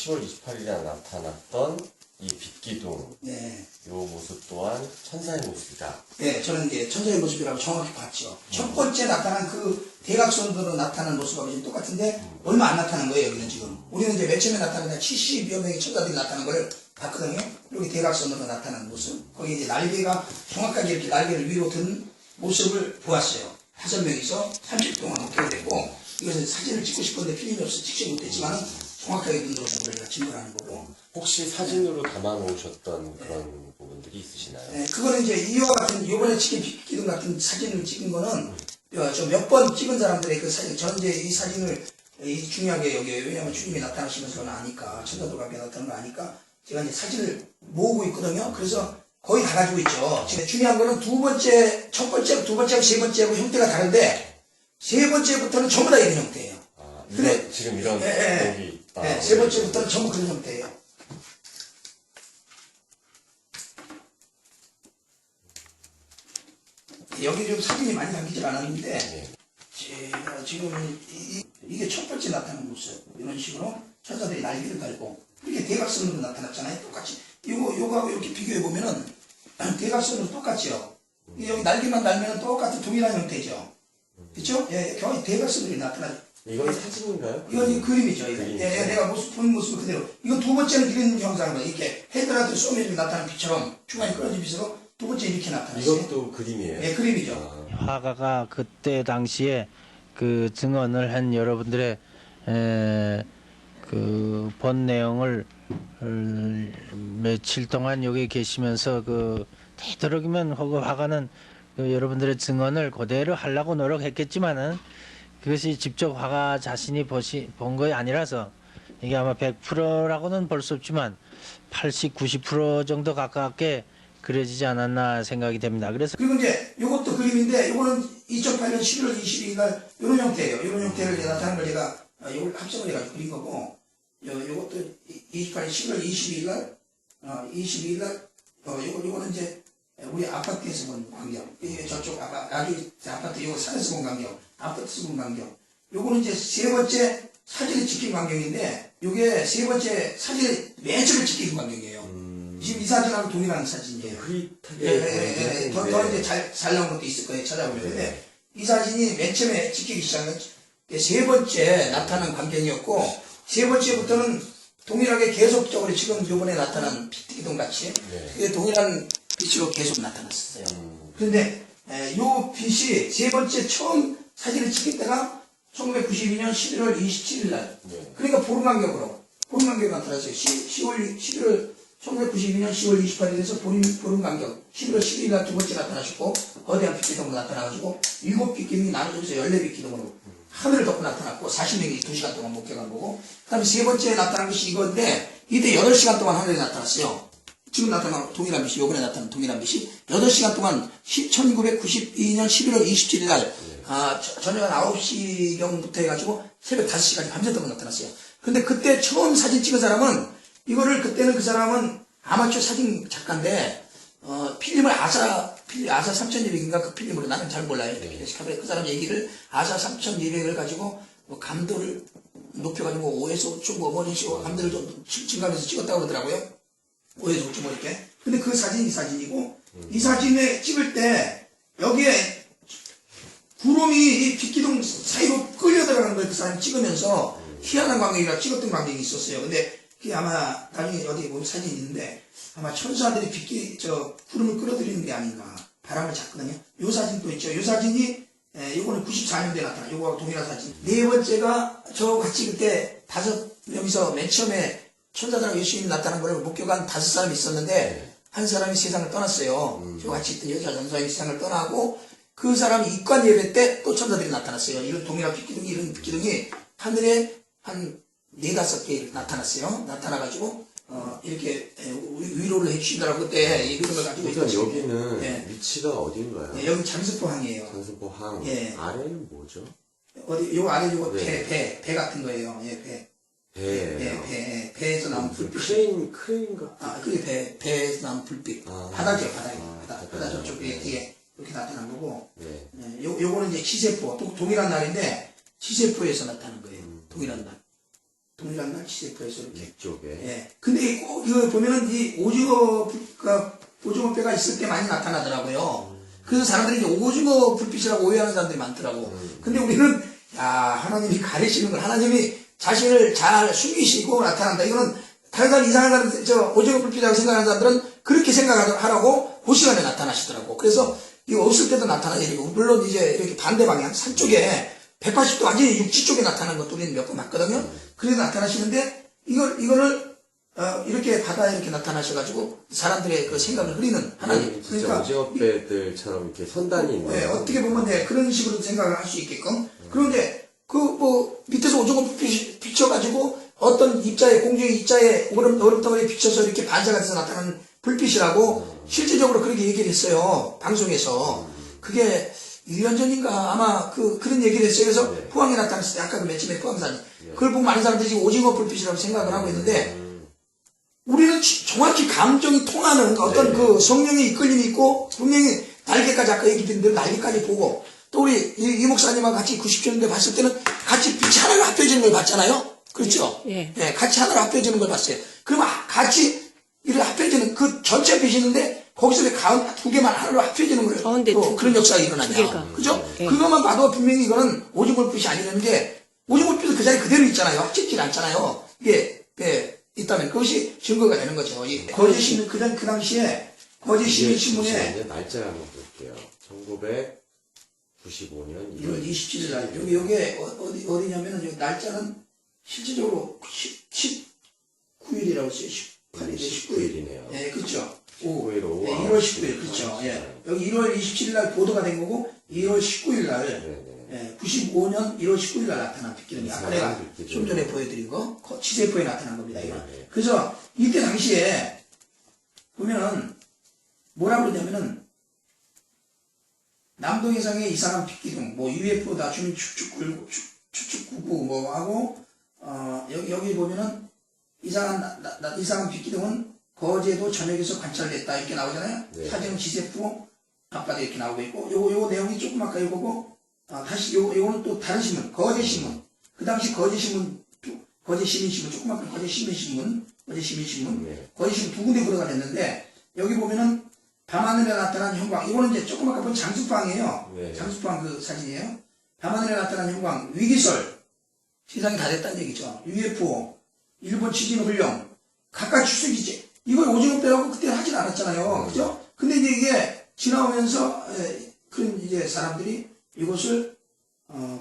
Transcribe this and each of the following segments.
10월 28일에 나타났던 이 빛기둥, 네. 요 모습 또한 천사의 모습이다. 네, 저는 이제 천사의 모습이라고 정확히 봤죠. 첫 번째 나타난 그 대각선으로 나타난 모습하고 지금 똑같은데 얼마 안 나타난 거예요, 여기는 지금. 우리는 이제 맨 처음에 나타난 70여 명의 천사들이 나타난 걸 봤거든요. 여기 대각선으로 나타난 모습. 거기 이제 날개가 정확하게 이렇게 날개를 위로 든 모습을 보았어요. 5명이서 30분 동안 어떻게 되고, 이것은 사진을 찍고 싶었는데 필름이 없어서 찍지 못했지만 정확하게 눈으로 보고 증거하는 거고. 혹시 사진으로 담아 놓으셨던 그런 부분들이 있으시나요? 네, 그거는 이제 이와 같은, 요번에 찍힌 빛기둥 같은 사진을 찍은 거는, 몇 번 찍은 사람들의 그 사진, 저는 이제 이 사진을 중요하게 여겨요. 왜냐면 주님이 나타나시면서 아니까, 천사들과 함께 나타나는 거 아니까, 제가 이제 사진을 모으고 있거든요. 그래서 거의 다 가지고 있죠. 지금 중요한 거는 첫 번째, 두 번째하고 세 번째하고 형태가 다른데, 세 번째부터는 전부 다 이런 형태예요. 아, 근데, 지금 이런, 여기. 세 번째부터는 전부 그런 형태예요. 여기 좀 사진이 많이 담기질 않았는데, 제가 지금 이게 첫 번째 나타나는 모습. 이런 식으로 천사들이 날개를 달고, 이렇게 대각선으로 나타났잖아요. 똑같이. 요거하고 이렇게 비교해보면은, 대각선으로 똑같죠. 여기 날개만 달면 똑같은 동일한 형태죠. 그쵸? 예, 거의 대각선으로 나타나죠. 이건 사진인가요? 이건 그림이죠. 이거. 그림이죠. 예, 내가 보는 모습 그대로. 이건 두 번째는 이런 형상으로, 이렇게 헤드라이트 쏘면 나타나는 빛처럼 중간에 끊어진 빛으로 두 번째 이렇게 나타났어요. 이것도 그림이에요? 예, 그림이죠. 화가가 그때 당시에 그 증언을 한 여러분들의 그 본 내용을 며칠 동안 여기 계시면서 그 되도록이면 혹은 화가는 그 여러분들의 증언을 그대로 하려고 노력했겠지만은 그것이 직접 화가 자신이 본 것이 아니라서 이게 아마 100%라고는 볼 수 없지만 80, 90% 정도 가깝게 그려지지 않았나 생각이 됩니다. 그래서 그리고 이제 이것도 그림인데, 이거는 2008년 11월 22일 날 이런 형태예요. 이런 형태를 나타낸 걸 제가 이걸 합성을 해가지고 그린 거고, 이것도 28년 11월 22일 날, 요거는 이제 우리 아파트에서 본 광경. 이게 저쪽 아기 아파트, 요거 산에서 본 광경. 아파트에서 본 광경. 요거는 이제 세 번째 사진을 찍힌 광경인데, 요게 세 번째 사진을 맨 처음에 찍힌 광경이에요. 지금 이 사진하고 동일한 사진이에요. 흐릿하게. 더 이제 잘 나온 것도 있을 거예요. 찾아보면. 근데 이 사진이 맨 처음에 찍히기 시작한 세 번째 나타난 광경이었고, 세 번째부터는 동일하게 계속적으로 지금 요번에 나타난 빛기둥 같이 그게 동일한 빛으로 계속 나타났었어요. 그런데 요 빛이 세 번째 처음 사진을 찍을 때가 1992년 11월 27일 날. 그러니까 보름 간격으로 나타났어요. 11월 1992년 10월 28일에서 보름 간격 11월 12일 날 두 번째 나타나셨고, 거대한 빛기둥으로 나타나가지고 7빛기둥이 나눠져서 14빛기둥으로 하늘을 덮고 나타났고, 40명이 2시간 동안 목격한 거고, 그 다음에 세 번째 나타난 것이 이건데, 이때 8시간 동안 하늘에 나타났어요. 지금 나타난 동일한 빛이, 요번에 나타난 동일한 빛이 8시간 동안 1992년 11월 27일 날 저녁 한 9시경부터 해가지고 새벽 5시까지 밤새도록 나타났어요. 근데 그때 처음 사진 찍은 사람은, 그때는 그 사람은 아마추어 사진 작가인데, 필름을 아사 3200인가 그 필름으로, 나는 잘 몰라요. 그 사람 얘기를 아사 3200을 가지고 감도를 높여가지고 5에서 5.5 뭐 이런 식으로 감도를 좀 증가하면서 찍었다고 그러더라고요. 5에서 5.5 이렇게. 근데 그 사진이 이 사진이고, 이 사진에 찍을 때 여기에 구름이 이 빛기둥 사이로 끌려 들어가는 걸 그 사람이 찍으면서 희한한 광경이라 찍었던 광경이 있었어요. 근데 그게 아마 나중에 어디 보면 사진이 있는데, 아마 천사들이 구름을 끌어들이는 게 아닌가. 바람을 잡거든요. 요 사진도 있죠. 요 사진이, 요거는 94년도에 나타나. 요거하고 동일한 사진. 네 번째가 저 같이 그때 5명이서 맨 처음에 천사들하고 예수님이 나타난 걸 목격한 5사람이 있었는데, 한 사람이 세상을 떠났어요. 저 같이 있던 여자 전사님이 세상을 떠나고, 그 사람이 입관 예배 때 또 천사들이 나타났어요. 이런 동일한 빛기둥이, 이런 빛기둥이 하늘에 한 4-5개 나타났어요. 나타나가지고, 이렇게 위로를 해주시더라고. 그때 이 그림을 가지고 그러니까 여기는 예. 위치가 어딘가요? 네, 여기 장수포항이에요. 장수포항. 예. 아래는 뭐죠? 요 아래 요거 네. 배 같은 거예요. 예, 배. 배예요. 배에서 나온 불빛. 크레인가? 그게 배에서 나온 불빛. 바다죠, 바다 저쪽에 뒤에 이렇게 나타난 거고. 네. 요거는 이제 시세포. 또 동일한 날인데, 시세포에서 나타난 거예요. 동일한 날. 동일한 날 지세포에서 이렇게. 이쪽에. 예. 근데 꼭 이거 보면은 이 오징어 뼈가 있을 때 많이 나타나더라고요. 그래서 사람들이 이제 오징어 불빛이라고 오해하는 사람들이 많더라고. 근데 우리는, 야, 하나님이 가리시는 걸, 하나님이 자신을 잘 숨기시고 나타난다. 이거는 다른 사람, 이상한 사람, 오징어 불빛이라고 생각하는 사람들은 그렇게 생각하라고 그 시간에 나타나시더라고. 그래서 이거 없을 때도 나타나고, 물론 이제 이렇게 반대 방향, 산 쪽에 180도 완전히 육지 쪽에 나타나는 것도 우리는 몇 번 봤거든요. 그래서 나타나시는데, 이거를, 이렇게 바다에 이렇게 나타나셔가지고, 사람들의 그 생각을 흐리는 하나님. 진짜 오징어배들처럼 이렇게 선단이 있네요. 네, 어떻게 보면 네, 그런 식으로 생각을 할 수 있게끔. 그런데, 밑에서 오징어 비춰가지고, 어떤 입자에, 공중의 입자에 얼음덩어리에 비춰서 이렇게 반사가 돼서 나타나는 불빛이라고, 실질적으로 그렇게 얘기를 했어요. 방송에서. 그게, 1년 전인가 아마 그런 얘기를 했어요. 그래서 네. 포항에 나타났을 때, 아까 그 맨 처음에 포항사진. 그걸 보고 많은 사람들이 지금 오징어 불빛이라고 생각을 하고 있는데, 우리는 정확히 감정이 통하는 어떤 네. 그 성령의 이끌림이 있고, 분명히 날개까지 아까 얘기했던 대로 날개까지 보고, 또 우리 이 목사님하고 같이 90주년대 봤을 때는 같이 빛이 하나로 합해지는 걸 봤잖아요? 그렇죠? 예. 예, 같이 하나로 합해지는 걸 봤어요. 그러면 같이 이렇게 합해지는 그 전체 빛이 있는데, 거기서 왜 두 개만 하나로 합해지는 걸 가운데 또 두 그런 역사가 두 일어나냐. 개가. 그죠? 예. 그것만 봐도 분명히 이거는 오징어불빛이 아니라는 게, 오징어불빛은 그 자리에 그대로 있잖아요. 합쳐지지 않잖아요. 이게, 있다면 그것이 증거가 되는 거죠. 이 거제 신문, 그 당시에 거제 시민 신문에 잠시만요. 날짜를 한번 볼게요. 1995년 1월 27일 날, 여기에 어디냐면은, 여기 날짜는 실질적으로 19일이라고 써요. 18일, 19일이네요. 예, 그렇죠. 19일 오후 네, 1월 19일, 그렇죠. 예. 여기 1월 27일 날 보도가 된 거고, 1월 19일 날, 네네. 95년 1월 19일 날 나타난 빛기름이 아까 내가 빛기름. 좀 전에 보여드린 거, 지세포에 나타난 겁니다. 이거. 네. 그래서 이때 당시에 보면은 뭐라 그러냐면은 남동해상의 이상한 빛기둥, 뭐 UFO다, 주민 추측구구 뭐 하고 여기 보면은 이상한 빛기둥은 거제도 전역에서 관찰됐다 이렇게 나오잖아요. 네. 사진은 지세포 앞바다에 이렇게 나오고 있고 요거 내용이 조금 아까 이거고 다시 요거는 또 다른 신문, 거제신문. 그 당시 거제신문, 거제시민신문, 조그맣게 거제시민신문, 네. 거제신문 두 군데 보도가 됐는데, 여기 보면은 밤하늘에 나타난 형광, 이거는 이제 조그맣게 본 장수빵이에요. 네. 장수빵 그 사진이에요. 밤하늘에 나타난 형광, 위기설, 세상이 다 됐다는 얘기죠. UFO, 일본 지진훈련, 각각 추측이지. 이걸 오징어뼈라고 그때 하진 않았잖아요. 그죠? 근데 이제 이게 지나오면서, 그런 이제 사람들이 이것을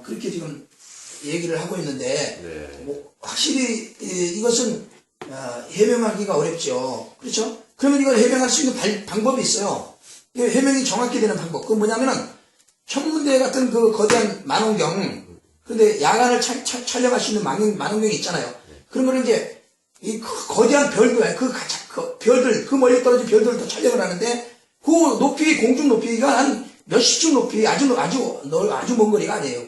그렇게 지금 얘기를 하고 있는데 네. 뭐 확실히 이것은 해명하기가 어렵죠. 그렇죠? 그러면 이걸 해명할 수 있는 방법이 있어요. 이 해명이 정확히 되는 방법. 그건 뭐냐면은 천문대 같은 그 거대한 만원경, 그런데 야간을 촬영할 수 있는 만원경이 있잖아요. 그런 거를 이제 이 거대한 별들, 그 별들, 그 멀리 떨어진 별들도 촬영을 하는데 그 높이, 공중 높이가 한 몇십 층 높이 아주 먼 거리가 아니에요.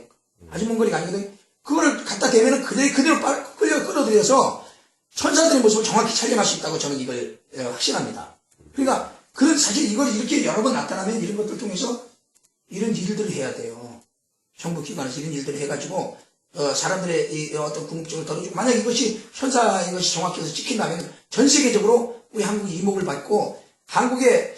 아주 먼 거리가 아니거든. 그거를 갖다 대면은 그대로 끌어들여서 천사들의 모습을 정확히 촬영할 수 있다고 저는 이걸 확신합니다. 그러니까 그런 사실 이걸 이렇게 여러 번 나타나면 이런 것들 통해서 이런 일들을 해야 돼요. 정부 기관에서 이런 일들을 해가지고 사람들의 이 어떤 궁금증을 덜어주고, 만약 이것이 이것이 정확히 해서 찍힌다면 전 세계적으로 우리 한국이 이목을 받고 한국의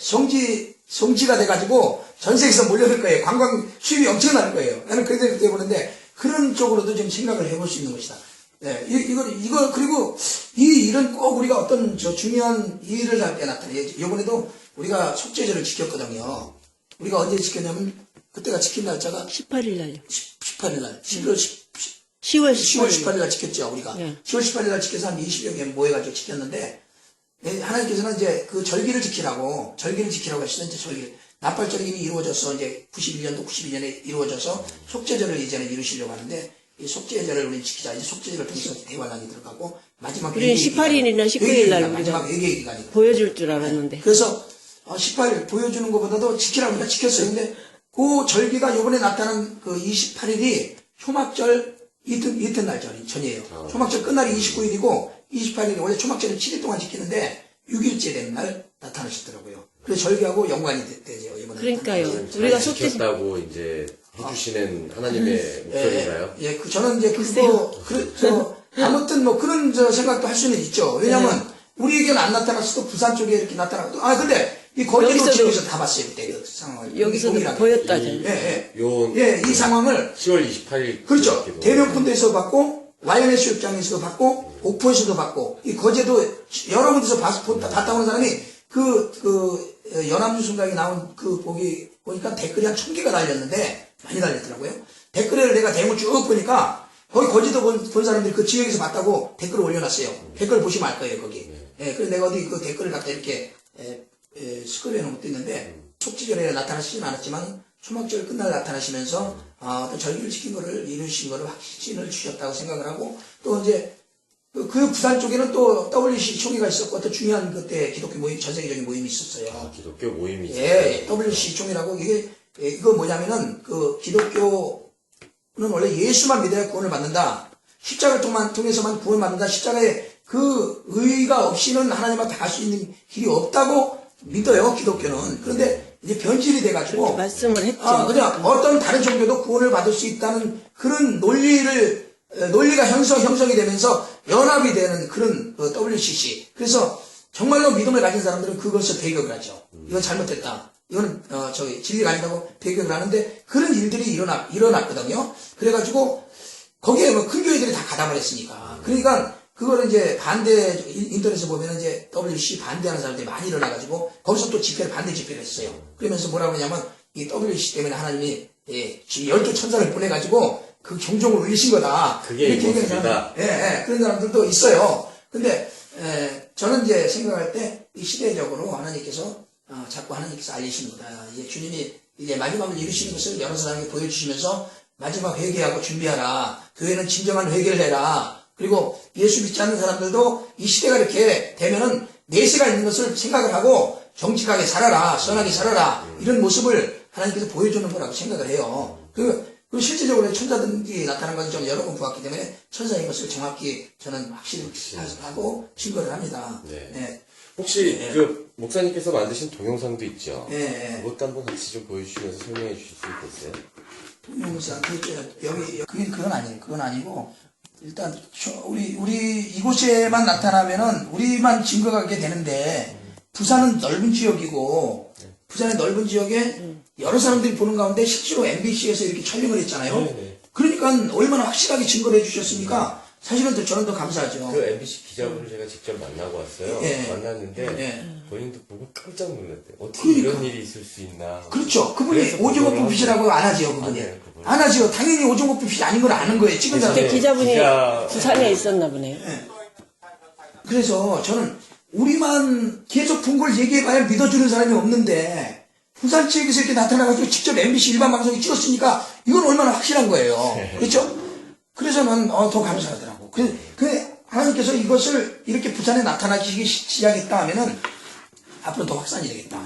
성지가 돼가지고 전 세계에서 몰려들 거예요. 관광 수입이 엄청날 거예요. 나는 그렇게 보는데 그런 쪽으로도 좀 생각을 해볼 수 있는 것이다. 네, 그리고 이 일은 꼭 우리가 어떤 중요한 일을 할 때 나타나요. 이번에도 우리가 속죄절을 지켰거든요. 우리가 언제 지켰냐면 그때가 지킨 날짜가 18일 날요. 18일 날, 10월 10월 18일 날 지켰죠, 우리가. 네. 10월 18일 날 지켜서 한 20여 개 모여가지고 지켰는데, 하나님께서는 이제 그 절기를 지키라고 하시는 이제 절기를. 나팔절이 이미 이루어져서 이제 91년도 92년에 이루어져서 속죄절을 이제는 이루시려고 하는데, 이 속죄절을 우리는 지키자. 이제 속죄절을 통해서 대환란이 들어가고, 마지막 우리는 18일이나 19일 날 마지막 우리가 외계의 기간이. 보여줄 줄 알았는데. 그래서 18일 보여주는 것보다도 지키라고 우리가 지켰어요. 근데 그 절기가 요번에 나타난 그 28일이 초막절 이튿날 전이에요. 초막절 끝날이 29일이고 28일이 원래 초막절을 7일 동안 지키는데 6일째 되는 날 나타나셨더라고요. 그래서 절기하고 연관이 되죠. 이번에. 그러니까요. 우리가 우리가 지켰다고 이제 해주시는 하나님의 목소리인가요? 예, 저는 이제 아무튼 뭐 그런 생각도 할 수는 있죠. 왜냐면 우리에게는 안 나타났어도 부산 쪽에 이렇게 나타나고 근데 이 거제도 여기서도- 지역에서 다 봤어요 그때 그 상황을. 여기서도 동일하게. 보였다잖아요. 이 상황을 10월 28일 그렇죠. 대명군대에서 봤고 YNS 육장에서도 봤고 옥포에서도 봤고 이 거제도 여러 군데서 봤다 오는 사람이 연합뉴스 순간에 나온 보니까 댓글이 한 1000개가 달렸는데 많이 달렸더라고요. 댓글을 내가 대문 쭉 보니까 거기 거제도 본 사람들이 그 지역에서 봤다고 댓글을 올려놨어요. 댓글 보시면 알 거예요 거기. 그래서 내가 어디 그 댓글을 갖다 이렇게 스크롤해 놓은 것도 있는데 속지절에 나타나시진 않았지만 초막절 끝날 나타나시면서 어떤 절기를 지킨 거를 이루신 거를 확신을 주셨다고 생각을 하고 또 이제 그 부산 쪽에는 또 WC 총회가 있었고 또 중요한 그때 기독교 모임 전 세계적인 모임이 있었어요. 기독교 모임이 있어요. WC 총회라고 이거 뭐냐면은 그 기독교는 원래 예수만 믿어야 구원을 받는다. 십자가를 통해서만 구원을 받는다. 십자가에 그 의의가 없이는 하나님 앞에 갈 수 있는 길이 없다고 믿어요 기독교는. 그런데 이제 변질이 돼가지고 말씀을 했죠. 그냥 어떤 다른 종교도 구원을 받을 수 있다는 그런 논리가 형성이 되면서 연합이 되는 그런 WCC. 그래서 정말로 믿음을 가진 사람들은 그것을 배격을 하죠. 이건 잘못됐다. 이거는 진리가 아니라고 배격을 하는데 그런 일들이 일어났거든요. 그래가지고 거기에 뭐 큰 교회들이 다 가담을 했으니까. 그러니까 그거를 이제 인터넷에 보면 이제 WC 반대하는 사람들이 많이 일어나가지고 거기서 또 반대 집회를 했어요. 그러면서 뭐라고 하냐면 이 WC 때문에 하나님이 12 천사를 보내가지고 그 경종을 울리신 거다. 그게 이렇게 얘기하는 이것입니다. 사람, 그런 사람들도 있어요. 근데 저는 이제 생각할 때 이 시대적으로 하나님께서 자꾸 하나님께서 알리시는 거다. 이제 주님이 이제 마지막을 이루시는 것을 여러 사람에게 보여주시면서 마지막 회개하고 준비하라. 교회는 진정한 회개를 해라. 그리고 예수 믿지 않는 사람들도 이 시대가 이렇게 되면은 내세가 있는 것을 생각을 하고 정직하게 살아라, 선하게 살아라, 이런 모습을 하나님께서 보여주는 거라고 생각을 해요. 그리고 실제적으로 천사들이 나타난 것을 좀 여러 번 보았기 때문에 천사인 것을 정확히 저는 확실히 하고 증거를 합니다. 네. 혹시 그 목사님께서 만드신 동영상도 있죠? 그것도 한번 같이 좀 보여주시면서 설명해 주실 수 있겠어요? 동영상, 그건 아니에요. 그건 아니고, 일단, 우리 이곳에만 나타나면은, 우리만 증거가 게 되는데, 부산은 넓은 지역이고, 부산의 넓은 지역에 여러 사람들이 보는 가운데 실제로 MBC에서 이렇게 촬영을 했잖아요. 그러니까 얼마나 확실하게 증거를 해주셨으니까, 사실은 저는 더 감사하죠. 그 MBC 기자분을 제가 직접 만나고 왔어요. 만났는데 본인도 보고 깜짝 놀랐대요. 어떻게 이런 일이 있을 수 있나. 그렇죠. 그분이 오종오프 빚이라고 안 하지요, 그분이. 안 하지요. 당연히 오종오프 빚이 아닌 걸 아는 거예요. 찍은 사람. 그때 기자분이 부산에 있었나 보네요. 그래서 저는 우리만 계속 본 걸 얘기해봐야 믿어주는 사람이 없는데 부산 지역에서 이렇게 나타나가지고 직접 MBC 일반 방송이 찍었으니까 이건 얼마나 확실한 거예요. 그렇죠? 그래서 난 더 감사하더라고. 하나님께서 이것을 이렇게 부산에 나타나기 시작했다 하면은 앞으로 더 확산이 되겠다.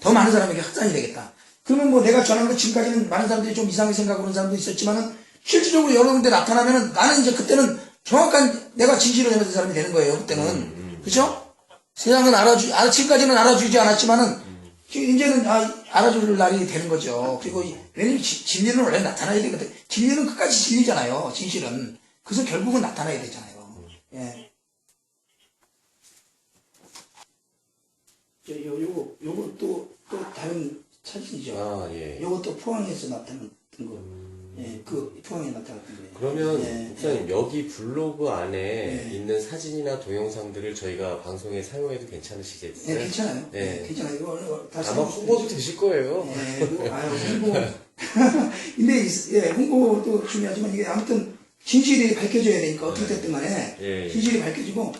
더 많은 사람에게 확산이 되겠다. 그러면 뭐 내가 전한 것 지금까지는 많은 사람들이 좀 이상하게 생각하는 사람도 있었지만은 실질적으로 여러 군데 나타나면은 나는 이제 그때는 정확한 내가 진실을 내는 사람이 되는 거예요. 그때는. 그렇죠? 세상은 지금까지는 알아주지 않았지만은 이제는 알아줄 날이 되는 거죠. 그리고 왜냐면 진리는 원래 나타나야 되거든. 진리는 끝까지 진리잖아요. 진실은. 그래서 결국은 나타나야 되잖아요. 예. 요거 또 다른 사진이죠. 요것도 포항에서 나타났던 거. 포항에 나타났던 거예요. 그러면 목사님 여기 블로그 안에 있는 사진이나 동영상들을 저희가 방송에 사용해도 괜찮으시겠어요? 괜찮아요. 괜찮아요. 이거 다 아마 홍보도 되실 거예요. 홍보. 근데 홍보도 중요하지만 이게 아무튼 진실이 밝혀져야 되니까 어떻게 됐든 간에 진실이 밝혀지고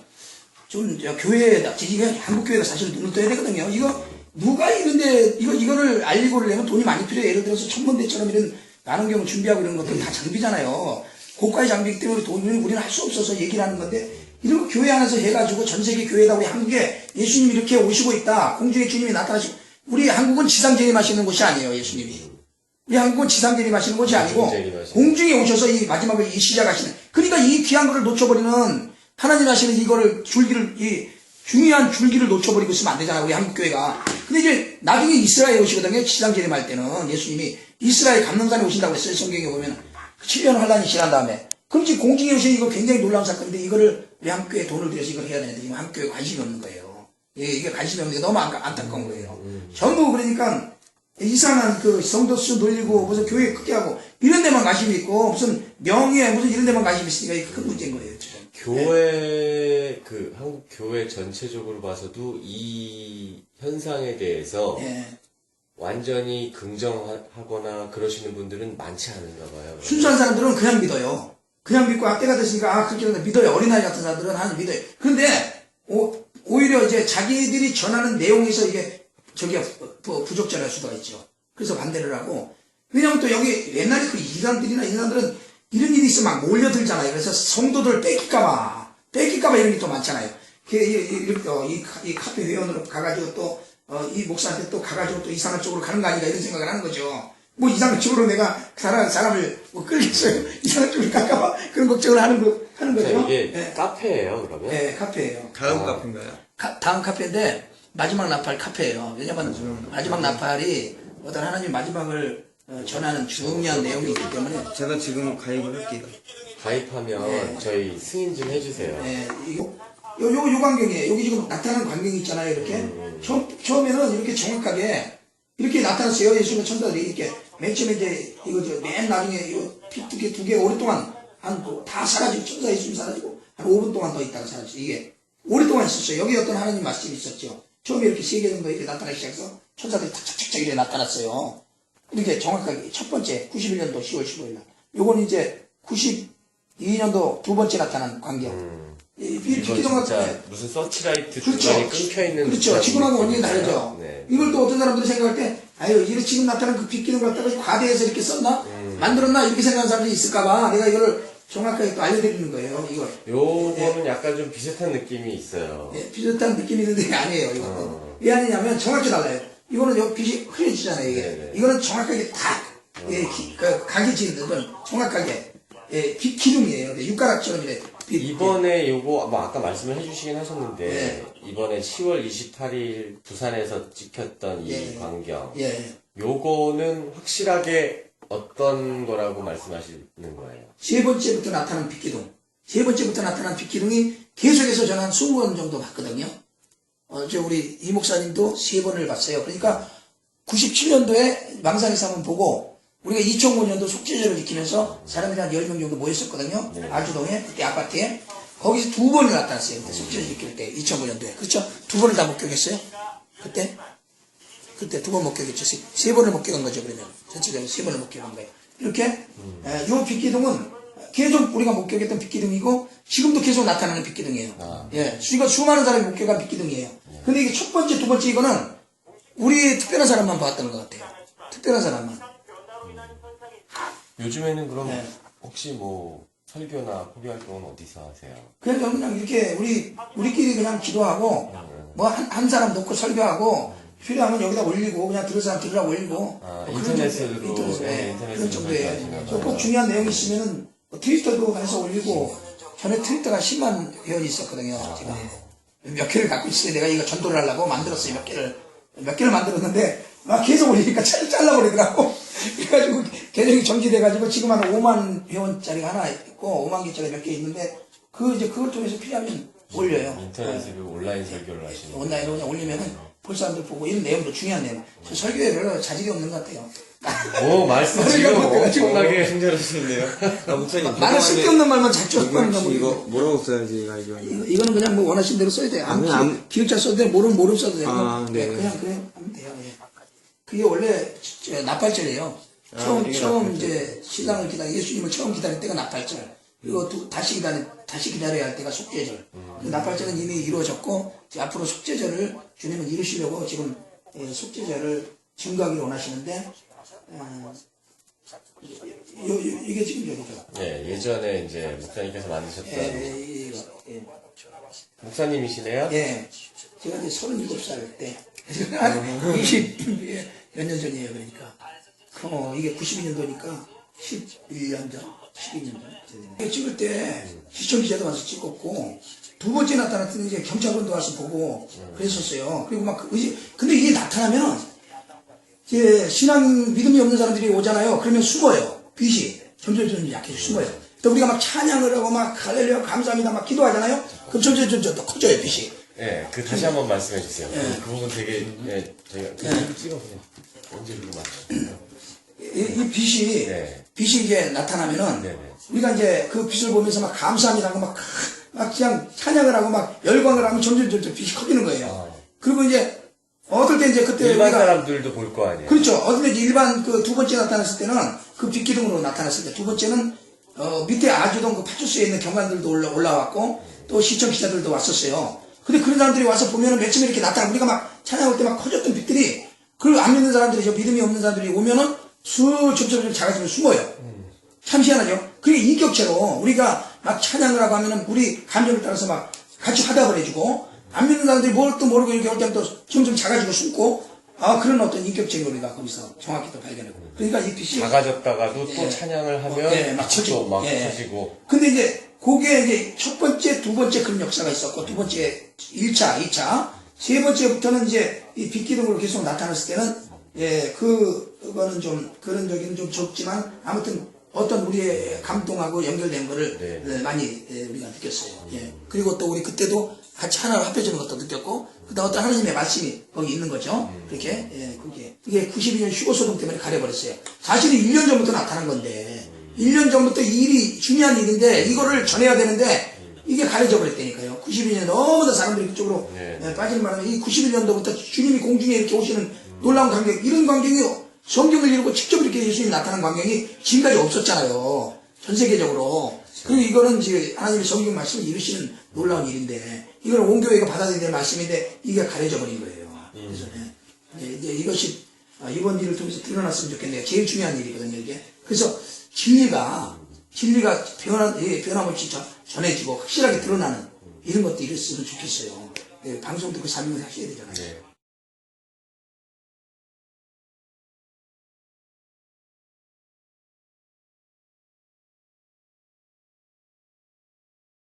좀 교회에다 한국 교회가 사실 눈을 떠야 되거든요. 이거 누가 이거를 알리고를 내면 돈이 많이 필요해요. 예를 들어서 천문대처럼 이런 많은 경우 준비하고 이런 것들은 다 장비잖아요. 고가의 장비이기 때문에 돈을 우리는 할 수 없어서 얘기를 하는 건데 이런 거 교회 안에서 해가지고 전 세계 교회다 우리 한국에 예수님이 이렇게 오시고 있다. 공중에 주님이 나타나시고 우리 한국은 지상 재림하시는 곳이 아니에요. 예수님이. 우리 한국은 지상 재림하시는 곳이 아니고 공중에 오셔서 이 마지막을 시작하시는. 그러니까 이 귀한 거를 놓쳐버리는 하나님 하시는 이거를 중요한 줄기를 놓쳐버리고 있으면 안 되잖아요. 우리 한국교회가. 근데 이제 나중에 이스라엘 오시거든요. 지상 재림할 때는 예수님이 이스라엘 감람산에 오신다고 했어요. 성경에 보면 7년 환란이 지난 다음에 그럼 지금 공직여시 이거 굉장히 놀라운 사건인데 이거를 왜 한국교회 돈을 들여서 이걸 해야 되는데 지금 한국교회 관심이 없는 거예요. 예, 이게 관심이 없는 게 너무 안타까운 거예요. 전부 그러니까 이상한 그 성도 수 놀리고 무슨 교회 크게 하고 이런 데만 관심이 있고 무슨 명예 무슨 이런 데만 관심이 있으니까 이게 큰 문제인 거예요. 지금. 교회, 한국 교회 전체적으로 봐서도 이 현상에 대해서 예. 완전히 긍정하거나 그러시는 분들은 많지 않은가 봐요. 순수한 사람들은 그냥 믿어요. 그냥 믿고 때가 됐으니까 그렇게 한다 믿어요. 어린아이 같은 사람들은 하나님 믿어요. 그런데 오히려 이제 자기들이 전하는 내용에서 이게 부적절할 수가 있죠. 그래서 반대를 하고 왜냐하면 또 여기 옛날에 그 이단들이나 이 사람들은 이런 일이 있으면 막 몰려들잖아요. 그래서 성도들 뺏길까봐 이런 게 또 많잖아요. 이 카페 회원으로 가가지고 또 이 목사한테 또 가가지고 또 이상한 쪽으로 가는 거 아닌가 이런 생각을 하는 거죠. 뭐 이상한 쪽으로 내가 사람을 뭐 끌겠어요. 이상한 쪽으로 갈까봐 그런 걱정을 하는 거죠. 이게 예. 카페예요, 그러면? 네, 카페예요. 다음 카페인가요? 다음 카페인데 마지막 나팔 카페예요. 왜냐면 마지막 나팔이 어떤 하나님 마지막을 전하는 중요한 내용이 있기 때문에 제가 지금 가입을 할게요. 가입하면 저희 승인 좀 해주세요. 요 광경이에요. 여기 지금 나타나는 광경이 있잖아요. 이렇게 처음에는 이렇게 정확하게 이렇게 나타났어요. 예수님의 천사들이 이렇게 맨 처음에 이제 맨 나중에 두 개 오랫동안 다 사라지고 천사 예수님 사라지고 한 5분 동안 더 있다가 사라졌어요. 이게 오랫동안 있었어요. 여기 어떤 하나님 말씀이 있었죠. 처음에 이렇게 3개 정도 이렇게 나타나기 시작해서 천사들이 탁탁탁탁 이렇게 나타났어요. 이렇게 정확하게 첫 번째 91년도 10월 15일 날. 요건 이제 92년도 두 번째 나타난 광경. 이건 진짜 무슨 서치라이트 그렇죠. 중간에 끊겨있는 그렇죠. 지금하고 완전히 느낌이잖아요. 다르죠. 네. 이걸 또 어떤 사람들이 생각할 때, 아유, 이거 지금 나타난 그 빗기둥 갖다가 과대해서 이렇게 썼나? 만들었나? 이렇게 생각하는 사람들이 있을까봐 내가 이거를 정확하게 또 알려드리는 거예요, 이걸. 요거는 약간 좀 비슷한 느낌이 있어요. 예, 비슷한 느낌이 있는데 아니에요, 이거는. 왜 아니냐면 정확히 달라요. 이거는 요 빛이 흐려지잖아요, 이게. 네네. 이거는 정확하게 딱, 각이 지는 건 정확하게, 기둥이에요. 육가락처럼 이래. 이번에 요거 뭐 아까 말씀을 해주시긴 하셨는데 네. 이번에 10월 28일 부산에서 찍혔던 이 광경 예. 요거는 확실하게 어떤 거라고 말씀하시는 거예요? 세 번째부터 나타난 빗기둥. 세 번째부터 나타난 빗기둥이 계속해서 저는 한 20번 정도 봤거든요. 우리 이 목사님도 3번을 봤어요. 그러니까 97년도에 망상에서 한번 보고 우리가 2005년도 속죄제를 지키면서 사람들이 한 10명 정도 모였었거든요. 아주동에, 그때 아파트에. 거기서 2번이 나타났어요. 그때 속죄제 지킬 때, 2005년도에. 그렇죠? 2번을 다 목격했어요? 그때 2번 목격했죠. 3번을 목격한 거죠, 그러면. 전체적으로 3번을 목격한 거예요. 이렇게, 요 빗기둥은 계속 우리가 목격했던 빗기둥이고, 지금도 계속 나타나는 빗기둥이에요. 예. 그러니까 수많은 사람이 목격한 빗기둥이에요. 근데 이게 첫 번째, 두 번째 이거는 우리 특별한 사람만 봤던 것 같아요. 특별한 사람만. 요즘에는 그럼 혹시 뭐 설교나 포교 활동은 어디서 하세요? 그냥 이렇게 우리끼리 그냥 기도하고 뭐 한 사람 놓고 설교하고 필요하면 여기다 올리고 그냥 들을 사람 들으라고 올리고 뭐 인터넷으로 그런 정도예요. 꼭 중요한 내용이 있으면은 뭐 트위터도 해서 올리고 전에 트위터가 10만 회원이 있었거든요. 제가 몇 개를 갖고 있어요. 내가 이거 전도를 하려고 만들었어요. 몇 개를 만들었는데 막 계속 올리니까 잘라버리더라고. 그래가지고 계정이 정지돼가지고 지금 한 5만 회원짜리가 하나 있고 5만 개짜리 몇 개 있는데 그걸 통해서 필요하면 올려요. 인터넷으로 온라인 설교를 하시는 거예요? 온라인으로 그냥 올리면은 볼 사람들 보고 이런 내용도 중요한 내용. 저 설교에 별로 자질이 없는 것 같아요. 오, 말씀 지금 엄청나게 친절하시네요. 목사님. 말을 쓸데없는 말만 자주 하는 거 이거 뭐라고 써야지, 이거. 이거는 그냥 뭐 원하신 대로 써야 돼요. 기획자 써도 돼요. 모름 써도 돼요. 네. 그냥 하면 돼요. 예. 그게 원래 나팔절이에요. 처음 이제 신랑을 예수님을 처음 기다릴 때가 나팔절. 그리고 다시 기다려야 할 때가 속죄절. 그 나팔절은 이미 이루어졌고 이제 앞으로 속죄절을 주님은 이루시려고 지금 속죄절을 증거하기를 원하시는데 이게 지금 여기죠. 네, 예전에 이제 목사님께서 만드셨던 이거. 목사님이시네요? 예. 제가 이제 37살 때, 한 20 몇 년 전이에요, 그러니까. 이게 92년도니까 11년 전, 12년 전. 이거 찍을 때 시청기자도 와서 찍었고, 두 번째 나타났더니 이제 경찰관도 와서 보고 그랬었어요. 그리고 근데 이게 나타나면, 이제 신앙 믿음이 없는 사람들이 오잖아요. 그러면 숨어요. 빛이. 점점 약해져 숨어요. 또 우리가 막 찬양을 하고 막 할렐루야 감사합니다 막 기도하잖아요. 그럼 점점 더 커져요, 빛이. 예, 그 다시 한번 말씀해 주세요. 그 부분 되게, 예, 저희가 찍어보세요. 언제 그거 맞죠? 이 빛이, 네. 빛이 이게 나타나면은, 네네. 우리가 이제 그 빛을 보면서 막 감사합니다 하고 막 그냥 찬양을 하고 막 열광을 하면 점점 빛이 커지는 거예요. 그리고 이제, 어떨 때 이제 그때 일반 우리가 사람들도 볼 거 아니에요? 그렇죠. 어떨 때 이제 일반 그 두 번째 나타났을 때는 그 빛 기둥으로 나타났을 때 두 번째는, 밑에 아주동 그 파주스에 있는 경관들도 올라왔고, 또 시청 기자들도 왔었어요. 근데 그런 사람들이 와서 보면은 맨 처음에 이렇게 나타나, 우리가 막 찬양할 때 막 커졌던 빛들이, 그걸 안 믿는 사람들이, 저 믿음이 없는 사람들이 오면은 점점 작아지면 숨어요. 참 희한하죠? 그게 인격체로 우리가 막 찬양을 하고 하면은 우리 감정을 따라서 막 같이 화답을 해주고, 안 믿는 사람들이 뭘 또 모르고 이렇게 올 때는 또 점점 작아지고 숨고, 그런 어떤 인격체인 걸 우리가 거기서 정확히 또 발견하고. 그러니까 이 빛이. 작아졌다가도 또 찬양을 하면 막 빛이 또 막 예. 커지고. 근데 이제 그게 이제 첫 번째, 두 번째 그런 역사가 있었고, 두 번째 1차, 2차, 세 번째부터는 이제 이 빛기둥으로 계속 나타났을 때는 그거는 좀 그런 적은 좀 적지만 아무튼 어떤 우리의 감동하고 연결된 거를 많이 우리가 느꼈어요. 그리고 또 우리 그때도 같이 하나로 합해지는 것도 느꼈고, 그다음 어떤 하나님의 말씀이 거기 있는 거죠. 그렇게 그게 92년 휴고소동 때문에 가려버렸어요. 사실은 1년 전부터 나타난 건데 1년 전부터 이 일이 중요한 일인데 이거를 전해야 되는데 이게 가려져 버렸다니까요. 92년 너무나 사람들이 그쪽으로 빠지는 바람에 이 91년도부터 주님이 공중에 이렇게 오시는 놀라운 광경, 이런 광경이 성경을 읽고 직접 이렇게 예수님이 나타난 광경이 지금까지 없었잖아요. 전 세계적으로. 그리고 이거는 이제 하나님의 성경 말씀을 이루시는 놀라운 일인데, 이걸 온 교회가 받아들여야 될 말씀인데, 이게 가려져 버린 거예요. 그래서, 이제 이것이, 이번 일을 통해서 드러났으면 좋겠네요. 제일 중요한 일이거든요, 이게. 그래서, 진리가 변함없이 전해지고, 확실하게 드러나는 이런 것도 이랬으면 좋겠어요. 방송 듣고 삶을 하셔야 되잖아요.